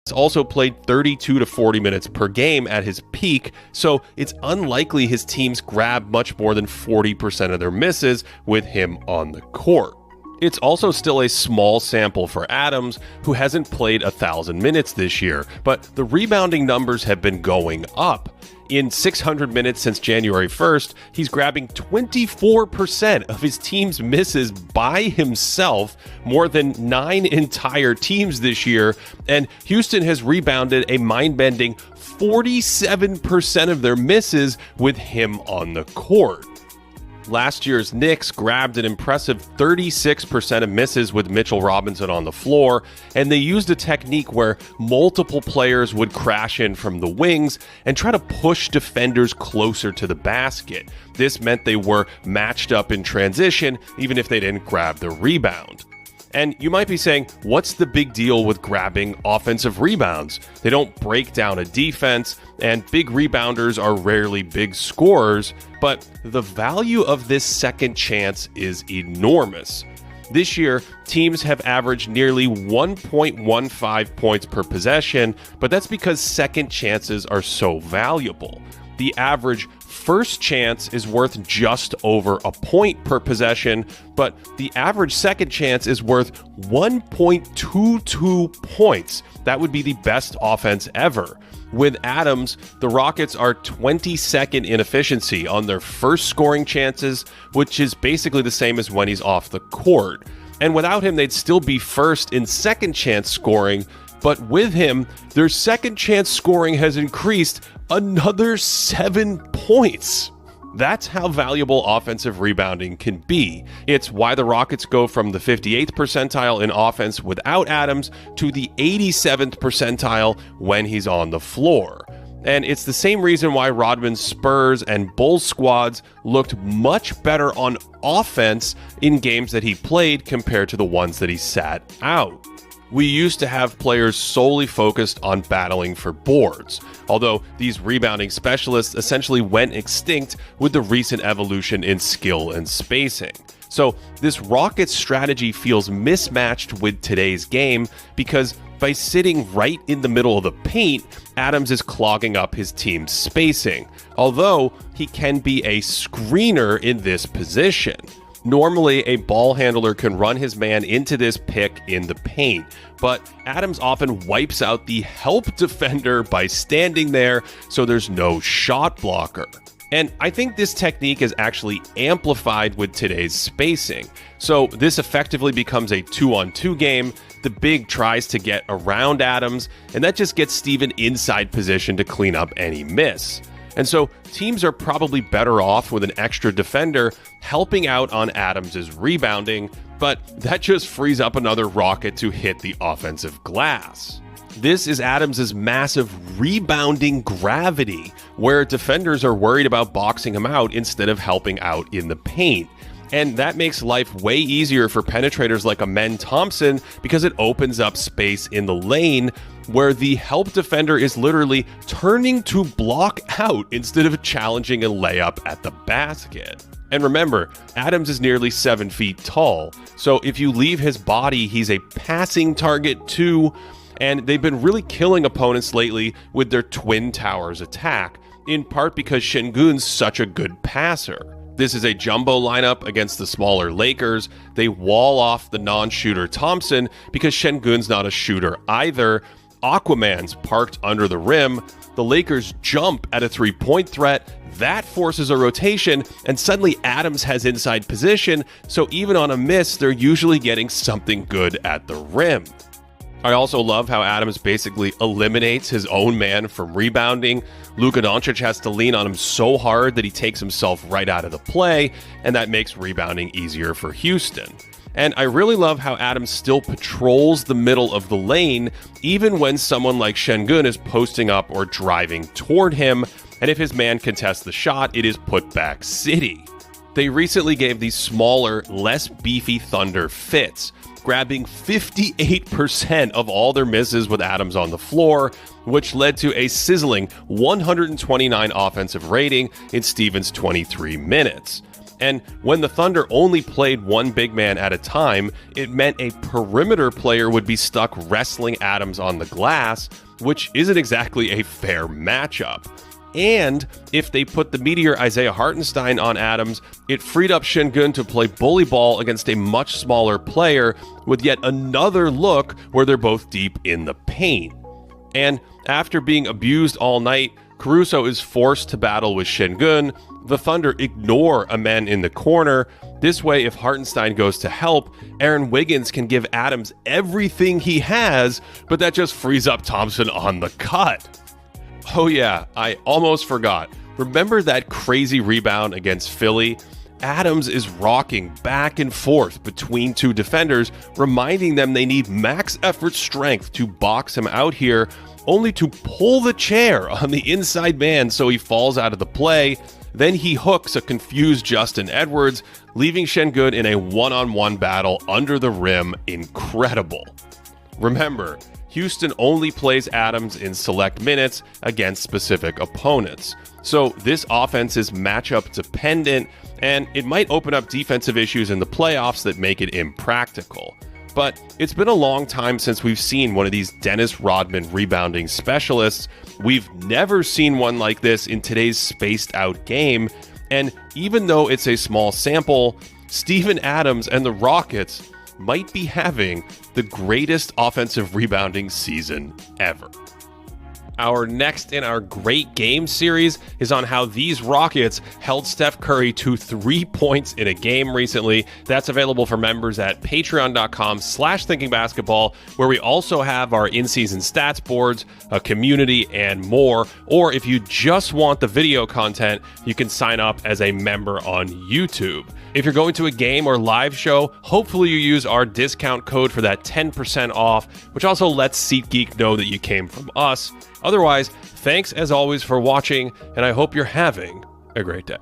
also played 32 to 40 minutes per game at his peak, so it's unlikely his teams grab much more than 40% of their misses with him on the court. It's also still a small sample for Adams, who hasn't played 1,000 minutes this year, but the rebounding numbers have been going up. In 600 minutes since January 1st, he's grabbing 24% of his team's misses by himself, more than 9 entire teams this year, and Houston has rebounded a mind-bending 47% of their misses with him on the court. Last year's Knicks grabbed an impressive 36% of misses with Mitchell Robinson on the floor, and they used a technique where multiple players would crash in from the wings and try to push defenders closer to the basket. This meant they were matched up in transition, even if they didn't grab the rebound. And you might be saying, what's the big deal with grabbing offensive rebounds? They don't break down a defense, and big rebounders are rarely big scorers, but the value of this second chance is enormous. This year, teams have averaged nearly 1.15 points per possession, but that's because second chances are so valuable. The average first chance is worth just over a point per possession, but the average second chance is worth 1.22 points. That would be the best offense ever. With Adams, the Rockets are 22nd in efficiency on their first scoring chances, which is basically the same as when he's off the court. And without him, they'd still be first in second chance scoring, but with him, their second chance scoring has increased another 7 points. That's how valuable offensive rebounding can be. It's why the Rockets go from the 58th percentile in offense without Adams to the 87th percentile when he's on the floor. And it's the same reason why Rodman's Spurs and Bulls squads looked much better on offense in games that he played compared to the ones that he sat out. We used to have players solely focused on battling for boards, although these rebounding specialists essentially went extinct with the recent evolution in skill and spacing. So this Rockets strategy feels mismatched with today's game because by sitting right in the middle of the paint, Adams is clogging up his team's spacing, although he can be a screener in this position. Normally, a ball handler can run his man into this pick in the paint, but Adams often wipes out the help defender by standing there, so there's no shot blocker. And I think this technique is actually amplified with today's spacing. So this effectively becomes a 2-on-2 game. The big tries to get around Adams, and that just gets Steven inside position to clean up any miss. And so teams are probably better off with an extra defender helping out on Adams' rebounding, but that just frees up another Rocket to hit the offensive glass. This is Adams' massive rebounding gravity, where defenders are worried about boxing him out instead of helping out in the paint. And that makes life way easier for penetrators like Amen Thompson because it opens up space in the lane where the help defender is literally turning to block out instead of challenging a layup at the basket. And remember, Adams is nearly 7 feet tall, so if you leave his body, he's a passing target too, and they've been really killing opponents lately with their Twin Towers attack, in part because Şengün's such a good passer. This is a jumbo lineup against the smaller Lakers. They wall off the non-shooter Thompson because Şengün's not a shooter either. Aquaman's parked under the rim. The Lakers jump at a three-point threat. That forces a rotation, and suddenly Adams has inside position, so even on a miss, they're usually getting something good at the rim. I also love how Adams basically eliminates his own man from rebounding. Luka Doncic has to lean on him so hard that he takes himself right out of the play, and that makes rebounding easier for Houston. And I really love how Adams still patrols the middle of the lane, even when someone like Şengün is posting up or driving toward him, and if his man contests the shot, it is putback city. They recently gave the smaller, less beefy Thunder fits, grabbing 58% of all their misses with Adams on the floor, which led to a sizzling 129 offensive rating in Stevens' 23 minutes. And when the Thunder only played one big man at a time, it meant a perimeter player would be stuck wrestling Adams on the glass, which isn't exactly a fair matchup. And if they put the Meteor Isaiah Hartenstein on Adams, it freed up Sengun to play bully ball against a much smaller player with yet another look where they're both deep in the paint. And after being abused all night, Caruso is forced to battle with Sengun. The Thunder ignore Amen in the corner. This way, if Hartenstein goes to help, Aaron Wiggins can give Adams everything he has, but that just frees up Thompson on the cut. Oh yeah, I almost forgot. Remember that crazy rebound against Philly? Adams is rocking back and forth between two defenders, reminding them they need max effort strength to box him out here, only to pull the chair on the inside man so he falls out of the play. Then he hooks a confused Justin Edwards, leaving Sengun in a one-on-one battle under the rim. Incredible. Remember, Houston only plays Adams in select minutes against specific opponents. So this offense is matchup dependent, and it might open up defensive issues in the playoffs that make it impractical. But it's been a long time since we've seen one of these Dennis Rodman rebounding specialists. We've never seen one like this in today's spaced out game. And even though it's a small sample, Steven Adams and the Rockets might be having the greatest offensive rebounding season ever. Our next in our great game series is on how these Rockets held Steph Curry to 3 points in a game recently. That's available for members at patreon.com/thinkingbasketball, where we also have our in-season stats boards, a community, and more. Or if you just want the video content, you can sign up as a member on YouTube. If you're going to a game or live show, hopefully you use our discount code for that 10% off, which also lets SeatGeek know that you came from us. Otherwise, thanks as always for watching, and I hope you're having a great day.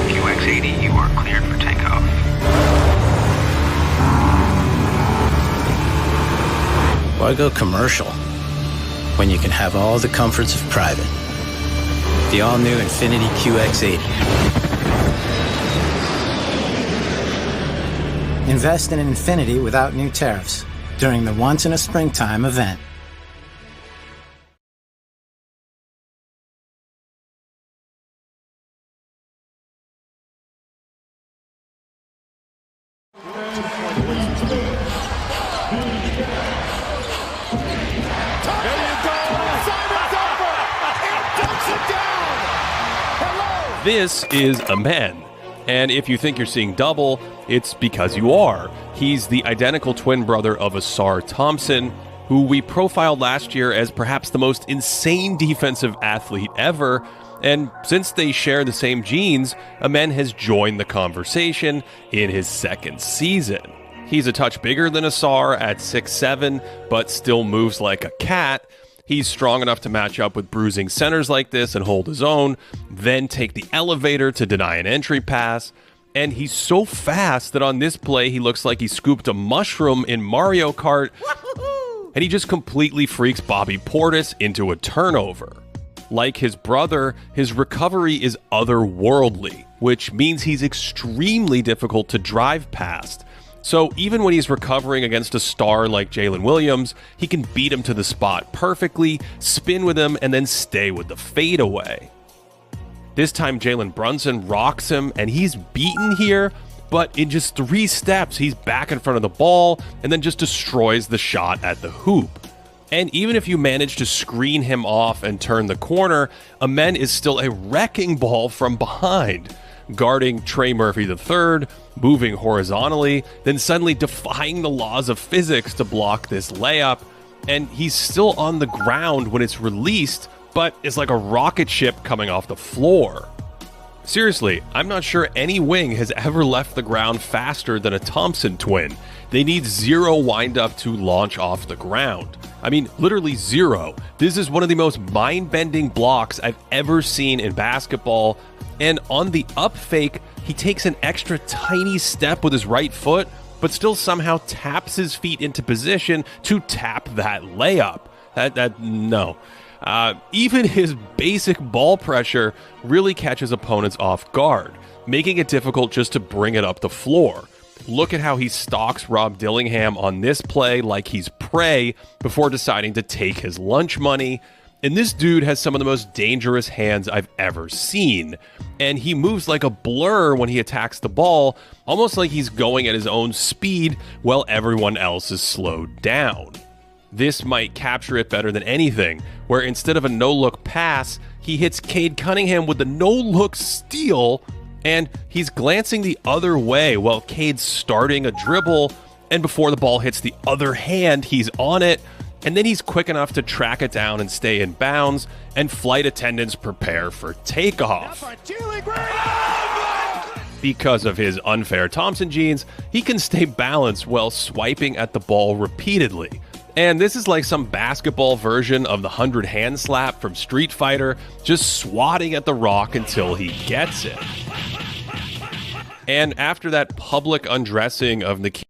QX80, you are cleared for takeoff. Why go commercial when you can have all the comforts of private? The all-new Infiniti QX80. Invest in an Infiniti without new tariffs during the once-in-a-springtime event. This is Amen. And if you think you're seeing double, it's because you are. He's the identical twin brother of Ausar Thompson, who we profiled last year as perhaps the most insane defensive athlete ever. And since they share the same genes, Amen has joined the conversation in his second season. He's a touch bigger than Ausar at 6'7", but still moves like a cat. He's strong enough to match up with bruising centers like this and hold his own, then take the elevator to deny an entry pass. And he's so fast that on this play, he looks like he scooped a mushroom in Mario Kart. And he just completely freaks Bobby Portis into a turnover. Like his brother, his recovery is otherworldly, which means he's extremely difficult to drive past. So even when he's recovering against a star like Jalen Williams, he can beat him to the spot perfectly, spin with him, and then stay with the fadeaway. This time Jalen Brunson rocks him, and he's beaten here, but in just 3 steps, he's back in front of the ball, and then just destroys the shot at the hoop. And even if you manage to screen him off and turn the corner, Amen is still a wrecking ball from behind, guarding Trey Murphy III, moving horizontally, then suddenly defying the laws of physics to block this layup. And he's still on the ground when it's released, but is like a rocket ship coming off the floor. Seriously, I'm not sure any wing has ever left the ground faster than a Thompson twin. They need 0 windup to launch off the ground. I mean, literally 0. This is one of the most mind-bending blocks I've ever seen in basketball. And on the up fake, he takes an extra tiny step with his right foot, but still somehow taps his feet into position to tap that layup. No. Even his basic ball pressure really catches opponents off guard, making it difficult just to bring it up the floor. Look at how he stalks Rob Dillingham on this play like he's prey before deciding to take his lunch money. And this dude has some of the most dangerous hands I've ever seen. And he moves like a blur when he attacks the ball, almost like he's going at his own speed while everyone else is slowed down. This might capture it better than anything, where instead of a no-look pass, he hits Cade Cunningham with the no-look steal, and he's glancing the other way while Cade's starting a dribble, and before the ball hits the other hand, he's on it, and then he's quick enough to track it down and stay in bounds, and flight attendants prepare for takeoff. Because of his unfair Thompson jeans, he can stay balanced while swiping at the ball repeatedly. And this is like some basketball version of the 100 hand slap from Street Fighter, just swatting at the rock until he gets it. And after that public undressing of Nickeil